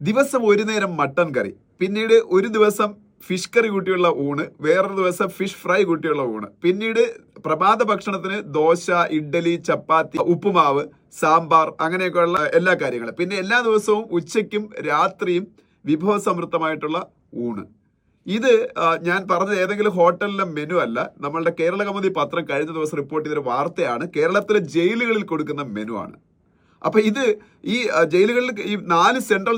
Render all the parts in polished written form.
ദിവസം ഒരു നേരം മട്ടൻ കറി, പിന്നീട് ഒരു ദിവസം ഫിഷ് കറി കൂട്ടിയുള്ള ഊണ്, വേറൊരു ദിവസം ഫിഷ് ഫ്രൈ കൂട്ടിയുള്ള ഊണ്, പിന്നീട് പ്രഭാത ഭക്ഷണത്തിന് ദോശ, ഇഡ്ഡലി, ചപ്പാത്തി, ഉപ്പുമാവ്, സാമ്പാർ, അങ്ങനെയൊക്കെയുള്ള എല്ലാ കാര്യങ്ങളും. പിന്നെ എല്ലാ ദിവസവും ഉച്ചയ്ക്കും രാത്രിയും വിഭവസമൃദ്ധമായിട്ടുള്ള ഊണ്. ഇത് ഞാൻ പറഞ്ഞ ഏതെങ്കിലും ഹോട്ടലിലെ മെനു അല്ല. നമ്മളുടെ കേരള കൗമുദി പത്രം കഴിഞ്ഞ ദിവസം റിപ്പോർട്ട് ചെയ്തൊരു വാർത്തയാണ്. കേരളത്തിലെ ജയിലുകളിൽ കൊടുക്കുന്ന മെനു ആണ്. അപ്പൊ ഇത് ഈ ജയിലുകളിൽ ഈ 4 സെൻട്രൽ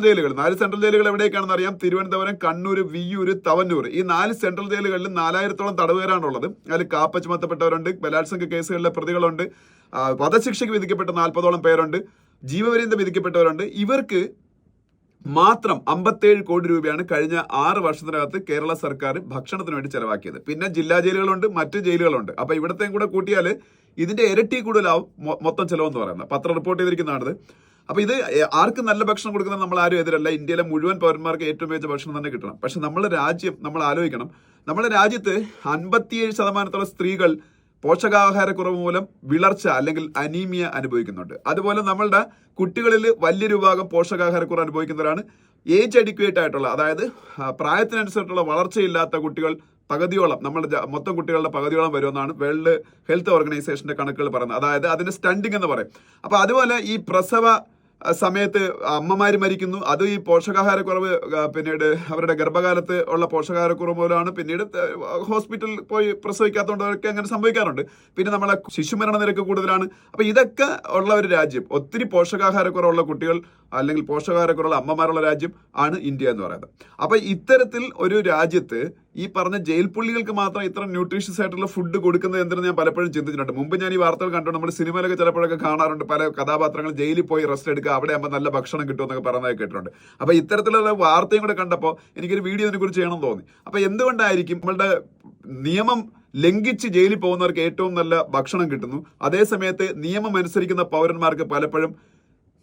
ജയിലുകൾ എവിടേക്കാണെന്ന് അറിയാം. തിരുവനന്തപുരം, കണ്ണൂർ, വിയ്യൂർ, തവന്നൂർ. ഈ 4 സെൻട്രൽ ജയിലുകളിൽ 4000-ഓളം തടവുകാരാണുള്ളത്. അതിൽ കാപ്പ ചുമത്തപ്പെട്ടവരുണ്ട്, ബലാത്സംഗ കേസുകളിലെ പ്രതികളുണ്ട്, വധശിക്ഷയ്ക്ക് വിധിക്കപ്പെട്ട 40ഓളം പേരുണ്ട്, ജീവപര്യന്തം വിധിക്കപ്പെട്ടവരുണ്ട്. ഇവർക്ക് മാത്രം 57 കോടി രൂപയാണ് കഴിഞ്ഞ 6 വർഷത്തിനകത്ത് കേരള സർക്കാർ ഭക്ഷണത്തിന് വേണ്ടി ചെലവാക്കിയത്. പിന്നെ ജില്ലാ ജയിലുകളുണ്ട്, മറ്റ് ജയിലുകളുണ്ട്. അപ്പൊ ഇവിടത്തെയും കൂടെ കൂട്ടിയാൽ ഇതിന്റെ ഇരട്ടി കൂടുതലാവും മൊത്തം ചെലവെന്ന് പറയുന്നത്. പത്രം റിപ്പോർട്ട് ചെയ്തിരിക്കുന്നതാണിത്. അപ്പൊ ഇത് ആർക്കും നല്ല ഭക്ഷണം കൊടുക്കുന്നത് നമ്മൾ ആരും എതിരല്ല. ഇന്ത്യയിലെ മുഴുവൻ പൗരന്മാർക്ക് ഏറ്റവും മികച്ച ഭക്ഷണം തന്നെ കിട്ടണം. പക്ഷെ നമ്മുടെ രാജ്യം നമ്മൾ ആലോചിക്കണം. നമ്മുടെ രാജ്യത്ത് 57% സ്ത്രീകൾ പോഷകാഹാരക്കുറവ് മൂലം വിളർച്ച അല്ലെങ്കിൽ അനീമിയ അനുഭവിക്കുന്നുണ്ട്. അതുപോലെ നമ്മളുടെ കുട്ടികളിൽ വലിയൊരു ഭാഗം പോഷകാഹാരക്കുറവ് അനുഭവിക്കുന്നവരാണ്. ഏജ് അഡിക്വേറ്റ് ആയിട്ടുള്ള, അതായത് പ്രായത്തിനനുസരിച്ചുള്ള വളർച്ചയില്ലാത്ത കുട്ടികൾ പകുതിയോളം, നമ്മുടെ മൊത്തം കുട്ടികളുടെ പകുതിയോളം വരുമെന്നാണ് വേൾഡ് ഹെൽത്ത് ഓർഗനൈസേഷന്റെ കണക്കുകൾ പറയുന്നത്. അതായത് അതിന് സ്റ്റണ്ടിങ് എന്ന് പറയും. അപ്പൊ അതുപോലെ ഈ പ്രസവ സമയത്ത് അമ്മമാര് മരിക്കുന്നു. അത് ഈ പോഷകാഹാരക്കുറവ്, പിന്നീട് അവരുടെ ഗർഭകാലത്ത് ഉള്ള പോഷകാഹാരക്കുറവ് മൂലമാണ്. പിന്നീട് ഹോസ്പിറ്റലിൽ പോയി പ്രസവിക്കാത്തതുകൊണ്ടൊക്കെ അങ്ങനെ സംഭവിക്കാറുണ്ട്. പിന്നെ നമ്മളെ ശിശുമരണ നിരക്ക് കൂടുതലാണ്. അപ്പൊ ഇതൊക്കെ ഉള്ള ഒരു രാജ്യം, ഒത്തിരി പോഷകാഹാരക്കുറവുള്ള കുട്ടികൾ അല്ലെങ്കിൽ പോഷകാഹാരക്കുറവുള്ള അമ്മമാരുള്ള രാജ്യം ആണ് ഇന്ത്യ എന്ന് പറയുന്നത്. അപ്പൊ ഇത്തരത്തിൽ ഒരു രാജ്യത്ത് ഈ പറഞ്ഞ ജയിൽ പുള്ളികൾക്ക് മാത്രം ഇത്ര ന്യൂട്രീഷ്യസ് ആയിട്ടുള്ള ഫുഡ് കൊടുക്കുന്നത് എന്തെന്ന് ഞാൻ പലപ്പോഴും ചിന്തിച്ചിട്ടുണ്ട്. മുമ്പ് ഞാൻ ഈ വാർത്തകൾ കണ്ടു. നമ്മൾ സിനിമയിലൊക്കെ ചിലപ്പോഴൊക്കെ കാണാറുണ്ട്. പല കഥാപാത്രങ്ങൾ ജയിലിൽ പോയി റെസ്റ്റ് എടുക്കുക, അവിടെ ആകുമ്പോൾ നല്ല ഭക്ഷണം കിട്ടുമെന്നൊക്കെ പറയുന്നത് കേട്ടിട്ടുണ്ട്. അപ്പൊ ഇത്തരത്തിലുള്ള വാർത്തയും കൂടെ കണ്ടപ്പോൾ എനിക്കൊരു വീഡിയോ ഇതിനെ കുറിച്ച് ചെയ്യണം തോന്നി. അപ്പൊ എന്തുകൊണ്ടായിരിക്കും നമ്മളുടെ നിയമം ലംഘിച്ച് ജയിലിൽ പോകുന്നവർക്ക് ഏറ്റവും നല്ല ഭക്ഷണം കിട്ടുന്നു, അതേസമയത്ത് നിയമം അനുസരിക്കുന്ന പൗരന്മാർക്ക് പലപ്പോഴും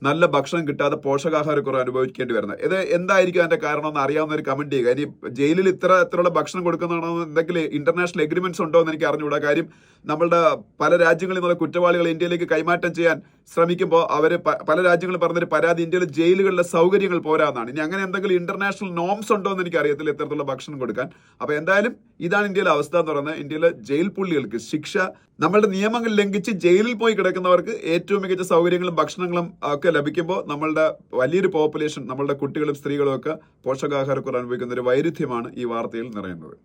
നല്ല ഭക്ഷണം കിട്ടാതെ പോഷകാഹാരക്കുറവ് അനുഭവിക്കേണ്ടി വരുന്നത്? ഇത് എന്തായിരിക്കും അതിന്റെ കാരണം എന്ന് അറിയാവുന്ന ഒരു കമന്റ് ചെയ്യുക. ഇനി ജയിലിൽ ഇത്തരത്തിലുള്ള ഭക്ഷണം കൊടുക്കുന്നതാണോ, എന്തെങ്കിലും ഇന്റർനാഷണൽ എഗ്രിമെന്റ്സ് ഉണ്ടോ എന്ന് എനിക്ക് അറിഞ്ഞുകൂടാ. കാര്യം നമ്മളുടെ പല രാജ്യങ്ങളിൽ നിന്നുള്ള കുറ്റവാളികൾ ഇന്ത്യയിലേക്ക് കൈമാറ്റം ചെയ്യാൻ ശ്രമിക്കുമ്പോൾ അവർ പല രാജ്യങ്ങളും പറഞ്ഞൊരു പരാതി ഇന്ത്യയിലെ ജയിലുകളിലെ സൗകര്യങ്ങൾ പോരാന്നാണ്. ഇനി അങ്ങനെ എന്തെങ്കിലും ഇന്റർനാഷണൽ നോംസ് ഉണ്ടോ എന്ന് എനിക്ക് അറിയത്തില്ല ഇത്തരത്തിലുള്ള ഭക്ഷണം കൊടുക്കാൻ. അപ്പൊ എന്തായാലും ഇതാണ് ഇന്ത്യയിലെ അവസ്ഥ എന്ന് പറയുന്നത്. ഇന്ത്യയിലെ ജയിൽ പുള്ളികൾക്ക് ശിക്ഷ, നമ്മളുടെ നിയമങ്ങൾ ലംഘിച്ച് ജയിലിൽ പോയി കിടക്കുന്നവർക്ക് ഏറ്റവും മികച്ച സൗകര്യങ്ങളും ഭക്ഷണങ്ങളും ഒക്കെ ലഭിക്കുമ്പോൾ നമ്മളുടെ വലിയൊരു പോപ്പുലേഷൻ, നമ്മളുടെ കുട്ടികളും സ്ത്രീകളും ഒക്കെ പോഷകാഹാരക്കുറവ് അനുഭവിക്കുന്ന ഒരു വൈരുദ്ധ്യമാണ് ഈ വാർത്തയിൽ നിറയുന്നത്.